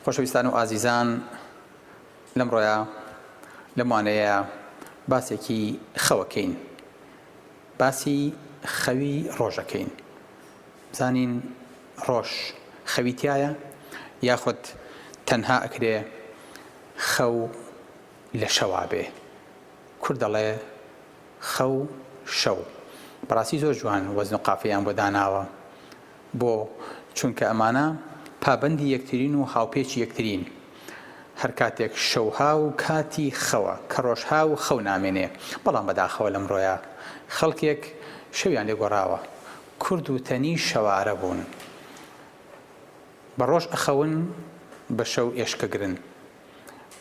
خۆشەویستان و ئازیزان لەمڕۆیە لەموانەیە باسێکی خەوەکەین، باسی خەوی ڕۆژەکەین. بزانین ڕۆژ خەویتیایە یاخود تەنها ئەکرێ خەو لە شەوا بێ. کورد دەڵێ خەو شەو. بەڕاستی زۆر جوان وەزن و قافیەیان بۆ داناوە، بۆ چونکە ئەمانە پابەندی یەکترین و هاوپێچی یەکترین. هەر کاتێک شەوها و کاتی خەوە کە ڕۆژها و خەو نامێنێ. بەڵام بەداخەوە لەمڕۆیە خەڵکێک شەویان لێ گۆڕاوە، کورد و تەنی شەوارە بوون، بە ڕۆژ ئەخەون بە شەو ئێشکەگرن.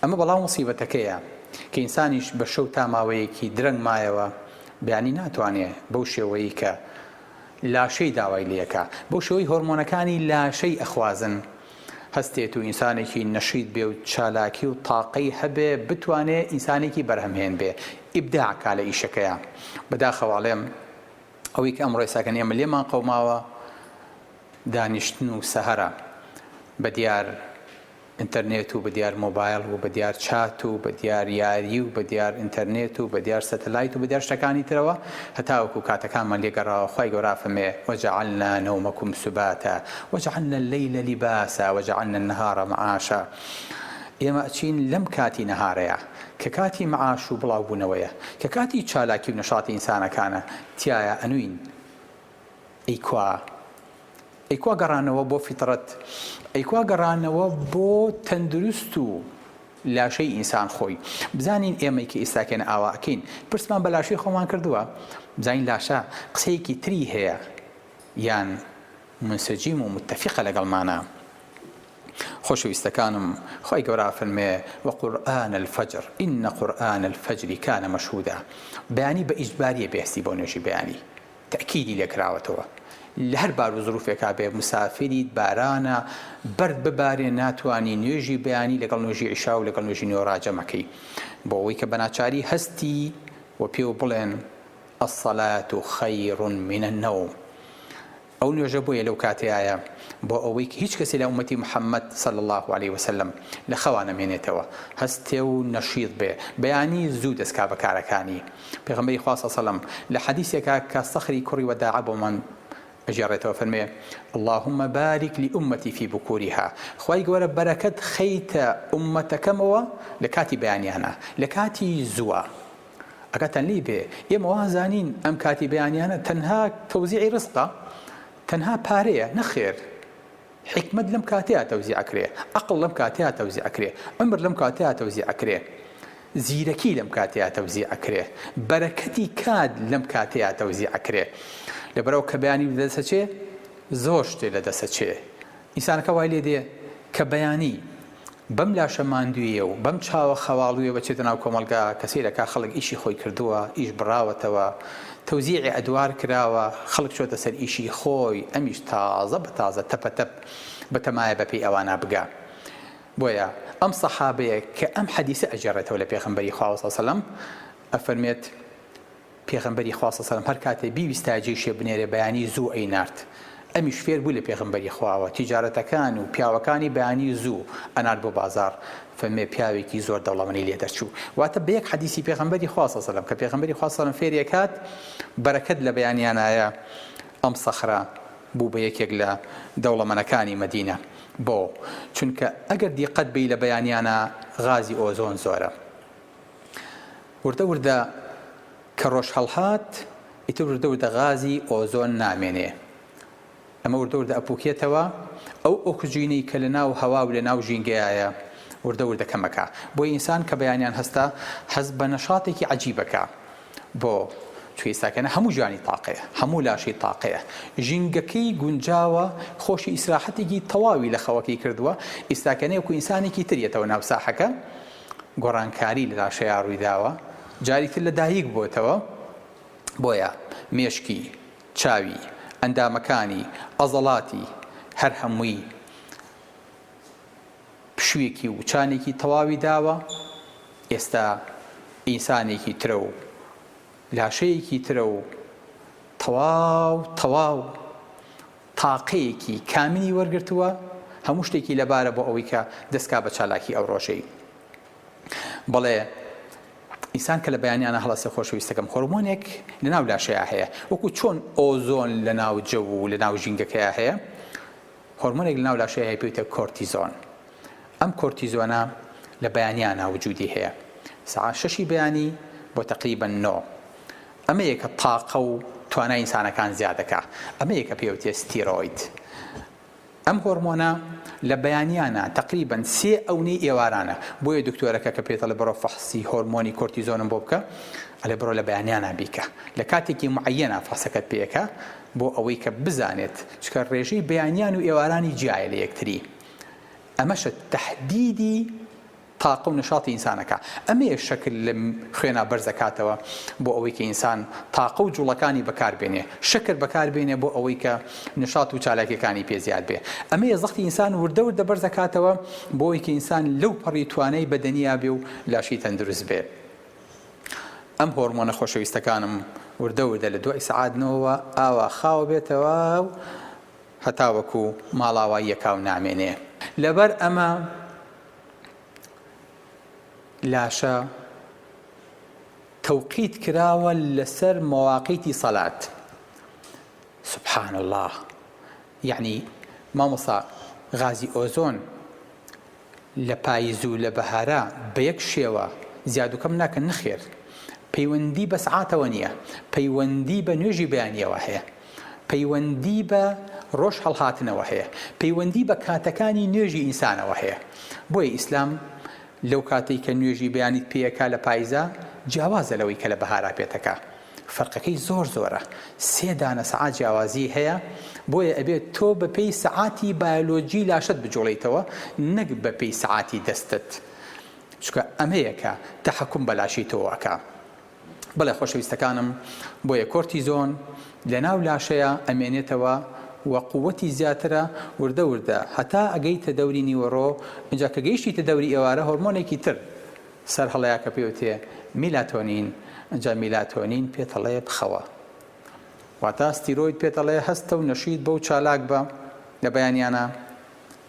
ئەمە بەڵام مصیبەتەکەیە کە ئینسانیش بە شەو تا ماوەیەکی درەنگ مایەوە بەیانی ناتوانێت بەو شێوەیە کە لاشەی داوای لێەکە، بەو شێوەی هۆرمۆنەکانی لاشەی ئەخوازن هەستێت و ئینسانێکی نەشید بێ و چالاکی و تاقەی هەبێ بتوانێت ئینسانێکی بەرهەمهێن بێ، ئیبداعکا لە ئیشەکەیە. بەداخەواڵێم ئەوەی کە ئەمڕۆی ساکەن ئێمە لێمان قەوماوە دانیشتن و سەهەرە بە دیار ئینتەرنێت و بە دیار مۆبایل و بە دیار چات و بە دیار یاری و بە دیار ئینتەرنێت و بە دیار سەتەلایت و بە دیار شتەکانی ترەوە هەتاوەکو کاتەکانمان لێگەڕاوە. خوای گەورە فەرمێ وەجەعەلنا نەومەکم سوباتە وەجەعەلنا اللەیلە لیباسا وەجەعەلنا النەهارە مەعاشا. ئێمە ئەچین لەم کاتی نەهارەیە کە کاتی مەعاش و بڵاوبوونەوەیە، کە کاتی چالاکی و نەشاتی ئینسانەکانە، تایە ئەنوین ئەیکوا گەڕانەوە بۆ فیترەت، ئەیکوا گەڕانەوە بۆ تەندروست و لاشەی ئینسان خۆی. بزانین ئێمەی کە ئێستاکەن ئاوا ئەکەین پرسمان بە لاشەی خۆمان کردووە، بزانین لاشە قسەیەکی تری هەیە یان منسەجیم و متفقە لەگەڵمانە. خۆشەویستەکانم، خوای گەورە فەرمێ وەقورئان الفەجر ئین قورئان الفەجر کان مەشهودا. بەیانی بە ئیجباریە بێستی بۆ نوێژی بەیانی، تەکیدی لێکراوەتەوە. لە هەر بار و زروفێکا بێ، مسافریت، بارانە، بەرد ببارێ، ناتوانی نوێژی بەیانی لەگەڵ نوێژی عیشا و لەگەڵ نوێژی نێوەڕاجەمەکەی، بۆ ئەوەی کە بەناچاری هەستی و پێ و بڵێن الصەلات خەیڕ من النەوم. ئەو نوێژە بۆیە لەو کاتەیە بۆ ئەوەی کە هیچ کەسێ لە ئومەتی محەممەد صلی الله عليه وسلم لە خەوا نەمێنێتەوە، هەستێ و نەشید بێ، بەیانی زوو دەستکا بە کارەکانی. پێغەمبەری خوا صلی الله علیه وسلم لە حەدیثێکا کە سەخری کوڕی وەداع بۆمان ئەژێڕێتەوە فەرمێ اللهم بارك لأمتي في بكورها. خوای گەورە بەرەکەت خەیتە ئومەتەکەمەوە لە کاتی بەیانیانە، لە کاتی زووە. ئەگەتەن لی بێ ئێمە وازانین ئەم کاتی بەیانیانە تەنها تەوزیعی ڕزقە، تەنها پارەیە، نەخێر. حکمت لەم کاتەیە تەوزیع ئەکرێ، عەقڵ لەم کاتەیە تەوزیع ئەکرێ، عومر لەم کاتەیە تەوزیع ئەکرێ، زیرەکی لەم کاتەیە تەوزیع ئەکرێ، بەرەکەتی کات لەم کاتەیە تەوزیع ئەکرێ. لەبەرەوە کە بەیانی دەسەچێ زۆر شتێ لە دەسەچێ. ئینسانەکە وای لێ دێ کە بەیانی بەم لاشە ماندوویە و بەم چاوە خەواڵویە بەچێتە ناو کۆمەلگا، کەسێرەکە خەڵک ئیشی خۆی کردووە، ئیش بڕاوەتەوە، تەوزیعی ئەدوار کراوە، خەڵک چۆتە سەر ئیشی خۆی، ئەمیش تازە بە تازە تەپەتەپ بەتەمایە بەپێی ئەوانە بگا. بۆیە ئەم سەحابەیە کە ئەم حەدیثە ئەجێڕێتەوە لە پێغەمبەری خوا صلی الله علیه وسلم ئەفەرمێت پێغەمبەری خوا صلی الله علیه وسلم هەر کاتێ بیویستا جێشێ بنێرێ بەیانی زوو ئەینارد. ئەمیش فێر بوو لە پێغەمبەری خواوە، تیجارەتەکان و پیاوەکانی بەیانی زوو ئەنارد بۆ بازار. فەرمێ پیاوێکی زۆر دەوڵەمەندی لێ دەرچوو. واتە بە یەک حەدیثی پێغەمبەری خوا صلی الله علیه وسلم کە پێغەمبەری خوا صلی الله علیه وسلم فێری ئەکات بەرەکەت لە بەیانیانایە، ئەم سەخرە بوو بە یەکێک لە دەوڵەمەندەکانی مەدینە. بۆ چونکە ئەگەر دیقەت بی لە بەیانیانە غازی ئۆزۆن زۆرە. وردە وردە کە ڕۆژ هەڵهات ئیتر وردە وردە غازی ئۆزۆن نامێنێ. ئەمە وردە وردە ئەپوکێتەوە، ئەو ئۆکسجینی کە لە ناو هەوا و لە ناو ژینگەیە وردە وردە کەمەکە. بۆ ئینسان کە بەیانیان هەستا هەست بە نەشاتێکی عەجیبەکە. بۆ چویستاکەنە هەموو ژیانی تاقەیە، هەموو لاشەی تاقەیە، ژینگەکەی گونجاوە، خۆشی ئیسراحەتێکی تەواوی لە خەوەکەی کردووە. ئیستاکەنەیەکو ئینسانێکی تریەتەوە ناو ساحەکە، گۆڕانکاری لە لاشەیە ڕوویداوە، جاریتر لە دایک بۆتەوە. بۆیە مێشکی، چاوی، ئەندامەکانی، ئەزەڵاتی هەر هەمووی پشوێکی و چانێکی تەواوی داوە. ئێستا ئینسانێکی ترە و لاشەیەکی ترە و تەواو تاقەیەکی کاملی وەرگرتووە هەموو شتێکی لەبارە بۆ ئەوەی کە دەستکا بە چالاکی ئەو ڕۆژەی. بەڵێ ئینسان کە لە بەیانیانە هەڵەسێ خۆشەویستەکەم هۆرمۆنێک لەناو لاشەیە هەیە، وەکو چۆن ئۆزۆن لەناو جەو و لەناو ژینگەکەیە هەیە، هۆرمۆنێک لەناو لاشەیە هەیە پێوتە کۆرتیزۆن. ئەم کۆرتیزۆنە لە بەیانیانە وجودی هەیە، سەعات 6 بەیانی بۆ تقریباً 9. ئەمە یەکە تاقە و توانای ئینسانەکان زیادەکە، ئەمە یەکە پێوتێ ستیرۆید. ئەم هۆرمۆنە لە بەیانیانە تقریباً 3 ئەونەی ئێوارانە، بۆیە دکتۆرەکە کە پێتەڵێ بڕۆ فەحسی هۆرمۆنی کۆرتیزۆنم بۆ بکە، ئەلێ بڕۆ لە بەیانیانە بیکە، لە کاتێکی معەیەنە فەحسەکەت پێەکە بۆ ئەوەی کە بزانێت چکە ڕێژەی بەیانیان و ئێوارانی جیایە لە یەکتری. ئەمەشە تەحدیدی تاقە و نشاطی ئینسانەکە. ئەمەیە شەکل لە خوێنە بەرزەکاتەوە بۆ ئەوەی کە ئینسان تاقە و جوڵەکانی بەکاربێنێ، شەکر بەکاربێنێ بۆ ئەوەی کە نشاط و چالاکیەکانی پێزیاد بێ. ئەمەیە زەختی ئینسان وردە وردە بەرزەکاتەوە بۆ ئەوەی کە ئینسان لەو پەڕی توانای بەدەنیا بێ و لاشی تەندروست بێ. ئەم هۆرمۆنە خۆشەویستەکانم وردە وردە لە دوای سەعاتنەوە ئاوا خاوە بێتەوە و هەتا وەکو ماڵاوای یەکاو نامێنێ. لەبەر ئەمە لاشە تەوقیت کراوە لەسەر مەواقیتی سەلات. سبحان الله، یعنی مامۆستا غازی ئۆزۆن لە پاییز و لە بەهارە بە یەک شێوە زیاد و کەم ناکەن نەخێر، پەیوەندی بە سەعاتەوە نییە، پەیوەندی بە نوێژی بەیانیەوە هەیە، پەیوەندی بە ڕۆژ هەڵهاتنەوە هەیە، پەیوەندی بە کاتەکانی نوێژی ئینسانەوە هەیە. بۆیە ئیسلام لەو کاتەی کە نوێژی بەیانیت پێیەکا لە پاییزە جیاوازە لەوەی کە لە بەهارا پێتەکە. فەرقەکەی زۆر زۆرە، 3 دانە سەعات جیاوازی هەیە، بۆیە ئەبێت تۆ بە پێی سەعاتی بایۆلۆجی لاشت بجوڵیتەوە، نەک بە پێی سەعاتی دەستت، چونکە ئەمەیەکە تەحەکوم بە لاشی تۆوەکە. بەڵێ خۆشەویستەکانم، بۆیە کۆرتیزۆن لەناو لاشەیە ئەمێنێتەوە و قووەتی زیاترە وردە وردە هەتا ئەگەیتە دەوری نیوەڕۆ. اینجا کە گەیشتیتە دەوری ئێوارە هۆرمۆنێکی تر سەر هەڵەیە کە پێوتێ میلاتۆنین. اینجا میلاتۆنین پێتەڵێ بخەوە، واتە ستیرۆید پێتەڵێ هەستە و نەشید بە و چالاک بە لە بەیانیانە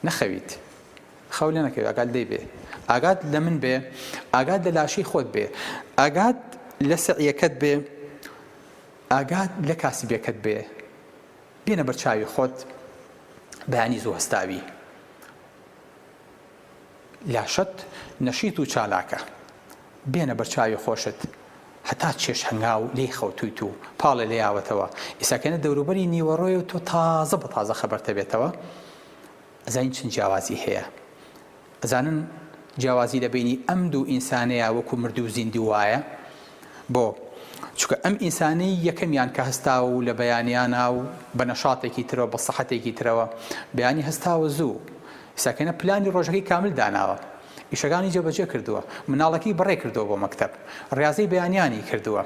نەخەویت. خەو لێ نەکەوێت، ئاگات لێ بێ، ئاگات لە من بێ، ئاگات لە لاشی خۆت بێ، ئاگات لە سەعیەکەت بێ، ئاگات لە کاسبێکەت بێ. بێنە بەرچاوی خۆت بەیانی زوو هەستاوی. لاشت نەشیت و چالاکە، بێنە بەرچاوی خۆشت هەتا چێش هەنگاو لێ خەوتویت و پاڵە لێیاوەتەوە. ئێساکەنە دەوروبەری نیوەڕۆی و تۆ تازە بە تازە خەبەرتە بێتەوە. ئەزانین چەند جیاوازی هەیە، ئەزانن جیاوازی لە بینی ئەم دوو ئینسانەیە وەکو مردوو زیندی وایە. بۆ چونکە ئەم ئینسانەی یەکەمیان کە هەستا و لە بەیانیانە و بە نەشاتێکی ترەوە بە سەحەتێکی ترەوە بەیانی هەستاوە زوو، ئێساکەنە پلانی ڕۆژەکەی کامل داناوە، ئیشەکانی جێبەجێ کردووە، مناڵەکەی بەڕێ کردەوە بۆ مەکتەب، ڕاضەی بەیانیانی کردووە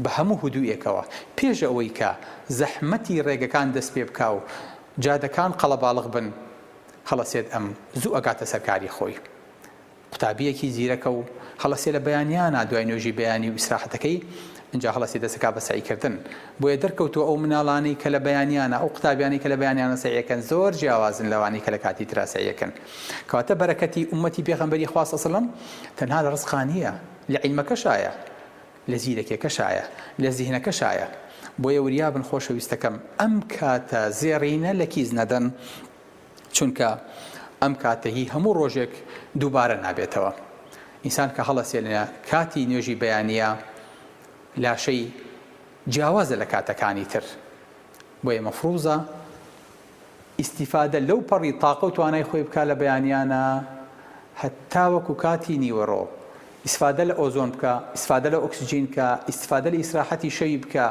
بە هەموو هودوویەکەوە، پێش ئەوەی کە زەحمەتی ڕێگەکان دەست پێ بکا و جادەکان قەڵەباڵغ بن، هەڵەسێت ئەم زوو ئەگاتە سەرکاری خۆی. قوتابیەکی زیرەکە و هەڵەسێ لە بەیانیانە دوای نوێژی بەیانی و ئیسراحەتەکەی، اینجا هەڵەسی دەسەکا بە سعیکردن. بۆیە دەرکەوتووە ئەو مناڵانەی کە لە بەیانیانە، ئەو قوتابیانی کە لە بەیانیانە سعیەکەن زۆر جیاوازن لەوانی کە لە کاتی ترا سعیەکەن. کەواتە بەرەکەتی ئومەتی پێغەمبەری خوا صلی الله علیه و سلم تەنها لە ڕزقانیە، لە عیلمەکەشایە، لە زیرەکێکەشایە، لە زیهنەکەشایە. بۆیە وریابن خۆشەویستەکەم ئەم کاتە زێڕینە لە کیز نەدەن، چونکە ئەم کاتە هی هەموو ڕۆژێک دووبارە نابێتەوە. ئینسان کە هەڵەسێ لە کاتی نوێژی بەیانیە لاشەی جیاوازە لە کاتەکانی تر، بۆیە مەفروزە ئیستیفادە لەو پەڕی تاقە و توانای خۆی بکا لە بەیانیانە هەتا وەکو کاتی نیوەڕۆ. ئیستیفادە لە ئۆزۆن بکە، ئیستیفادە لە ئۆکسیجین بکە، ئیستیفادە لە ئیسراحەتی شەوی بکە،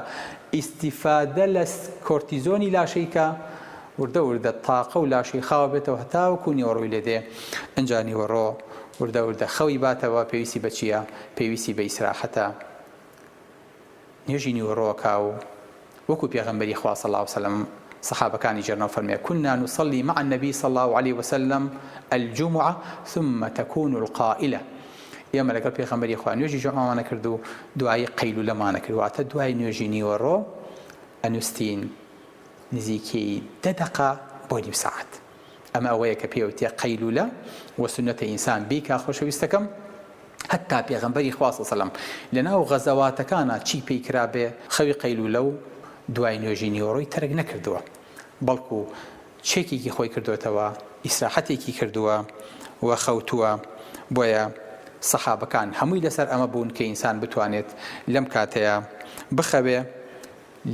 ئیستیفادە لە کۆرتیزۆنی لاشەی کە وردە وردە تاقە و لاشەی خاوە بێتەوە هەتا وەکو نیوەڕۆی لێدێ. ئەنجا نیوەڕۆ وردە وردە خەوی باتەوە، پێویستی بە چییە؟ پێویستی بە ئیسراحەتە. نوێژی نیوەڕۆکا و وەکو پێغەمبەری خوا صلی الله علیه و سلم صحابەکانی جێرنەوە فەرمێ كنا نصلي مع النبي صلى الله عليه وسلم الجمعة ثم تكون القائلة. ئێمە لەگەڵ پێغەمبەری خوا نوێژی جومعەمانە کرد و دوای قەیلولەمانە کرد، واتە دوای نوێژی نیوەڕۆ ئەنووستین نزیکەی 10 دقە بۆ نیم ساعت. ئەمە ئەوەیە کە پێوتێ قەیلولە و سنەتە ئینسان بیکا خۆشەویستەکەم. هەتا پێغەمبەری خوا صلی الله علیه و سلم لەناو غەزەواتەکانە چی پێی کرابێ خەوی قەیلولە و دوای نوێژی نیوەڕۆی تەرک نەکردووە، بەڵکو چێکێکی خۆی کردوێتەوە، ئیسراحەتێکی کردووە و خەوتووە. بۆیە سەحابەکان هەمووی لەسەر ئەمە بوون کە ئینسان بتوانێت لەم کاتەیە بخەوێ،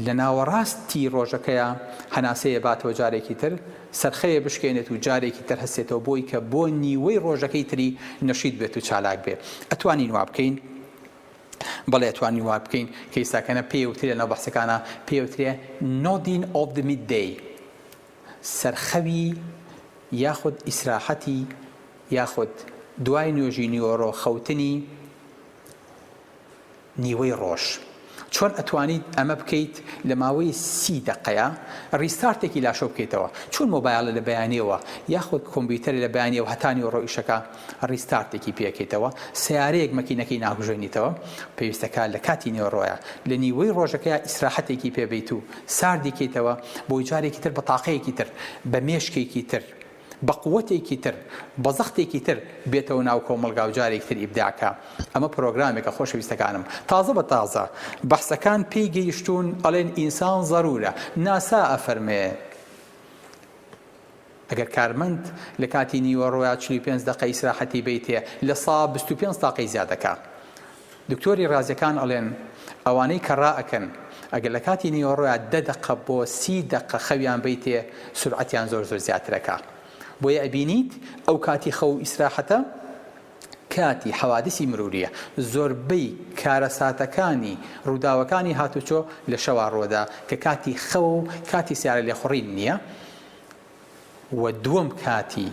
لە ناوەڕاستی ڕۆژەکەیە هەناسەیە باتەوە جارێکی تر، سەرخەیە بشکێنێت و جارێکی تر هەستێتەوە بۆی کە بۆ نیوەی ڕۆژەکەی تری نەشید بێت و چالاک بێت. ئەتوانین وا بکەین، بەڵێ ئەتوانین وا بکەین کە ئێستاکەنە پێوترێ لەناو بەحسەکانە پێوترێ nodding of the midday، سەرخەوی یاخود ئیسراحەتی یاخود دوای نوێژی نیوەڕۆ خەوتنی نیوەی ڕۆژ. چۆن ئەتوانیت ئەمە بکەیت لە ماوەی 30 دقەیە ریستارتێکی لاشۆ بکەیتەوە، چون مۆبایلە لە بەیانیەوە یاخود کۆمپیوتەر لە بەیانیەوە هەتانی و ڕۆیشەکە ریستارتێکی پێکەیتەوە، سیارەیەک مەکینەکەی ناگوژێنیتەوە، پێویستەکە لە کاتی نیوەڕۆیە لە نیوەی ڕۆژەکەیە ئیسراحەتێکی پێبیت و ساردی کەیتەوە بۆی جارێکی تر بە تاقەیەکی تر، بە مێشکێکی تر، بە قووەتێکی تر، بە زەختێکی تر بێتەوە ناو کۆمەلگا و جارێکی تر ئیبداعکە. ئەمە پرۆگرامێکە خۆشەویستەکانم. تازە بە تازە بەحسەکان پێی گەیشتوون ئەڵێن ئینسان ضرورە. ناسا ئەفەرمێ ئەگەر کارمەند لە کاتی نیوەڕۆیە 45 دقەی ئیسراحەتی بیتێ لە سا 25 دقەی زیادەکە. دکتۆری ڕازیەکان ئەڵێن ئەوانەی کە ڕائەکەن ئەگەر لە کاتی نیوەڕۆیە 10 دقە بۆ 30 دقە خەویان بیتێ سورعەتیان زۆر زیاترەکە. بۆیە ئەبینیت ئەو کاتی خەو ئیسراحەتە کاتی حەوادثی مروریە، زۆربەی کارەساتەکانی ڕووداوەکانی هاتوچۆ لە شەوا ڕۆدا کە کاتی خەو و کاتی سیارە لێخوڕین نییە، و دووەم کاتی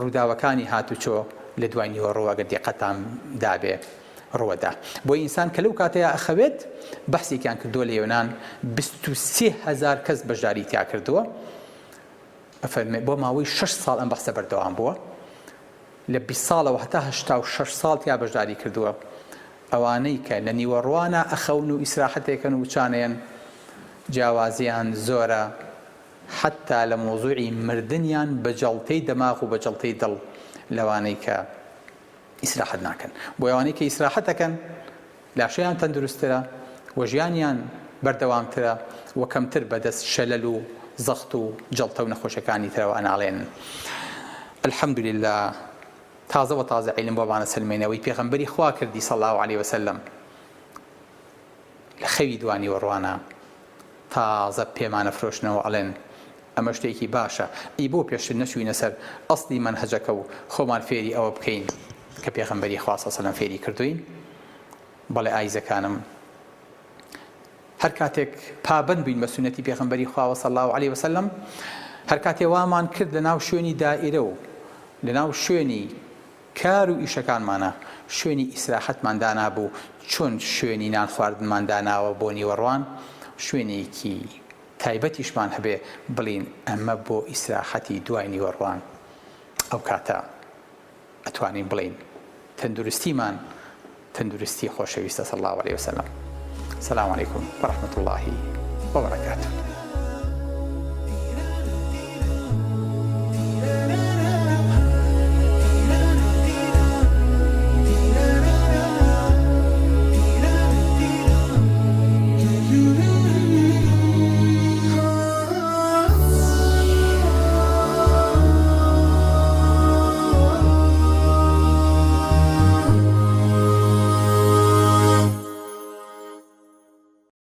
ڕووداوەکانی هاتوچۆ لە دوای نیوەڕۆ ئەگەر دیقەتان دابێ ڕۆدا. بۆ ئینسان کە لەو کاتەیە ئەخەوێت بەحسێکیان کردووە لە یۆنان 23,000 کەس بەشداری تیا کردووە. ئەفەرمێ بۆ ماوەی 6 ساڵ ئەم بەحسە بەردەوام بووە، لە 20 ساڵەوە هەتا 86 ساڵ تیا بەشداری کردووە. ئەوانەی کە لە نیوەڕوانە ئەخەون و ئیسراحەتێکن و چانەیەن جیاوازیان زۆرە، حتا لە مۆزوعی مردنیان بە جەڵتەی دەماغ و بە جەڵتەی دڵ لەوانەی کە ئیسراحەت ناکەن. بۆ ئەوانەی کە ئیسراحەتەکەن لاشەیان تەندروستترە و ژیانیان بەردەوامترە و کەمتر بەدەست شەلەل و زەخت و جەڵتە و نەخۆشەکانی ترەوە ئەناڵێن. الحەمدولله تازە و تازە عیلم بۆمانە سلمێنەوەی پێغەمبەری خوا کردی صلی الله علیه وسلم لە خەوی دوانی وەڕوانە تازە پێمانە فرۆشنەوە ئەڵێن ئەمە شتێکی باشە، ئەی بۆ پێشتر نەچووینە سەر ئەسڵی مەنهەجەکە و خۆمان فێری ئەوە بکەین کە پێغەمبەری خوا صلی الله علیه وسلم فێری کردوین. بەڵێ ئایزەکانم هەر کاتێک پابند بووین بە سنەتی پێغەمبەری خوا صلی الله علیه وسلم، هەر کاتێ وامان کرد لە ناو شوێنی دائیرە و لە ناو شوێنی کار و ئیشەکانمانە شوێنی ئیسراحەتمان دانابوو، چۆن شوێنی نان خواردنمان داناوە بۆ نیوەڕوان، شوێنێکی تایبەتیشمان هەبێ بڵین ئەمە بۆ ئیسراحەتی دوای نیوەڕوان، ئەو کاتە ئەتوانین بڵین تەندروستیمان تەندروستی خۆشەویستە صلی الله علیه وسلم. السلام علیکم ورحمة الله وبركاته.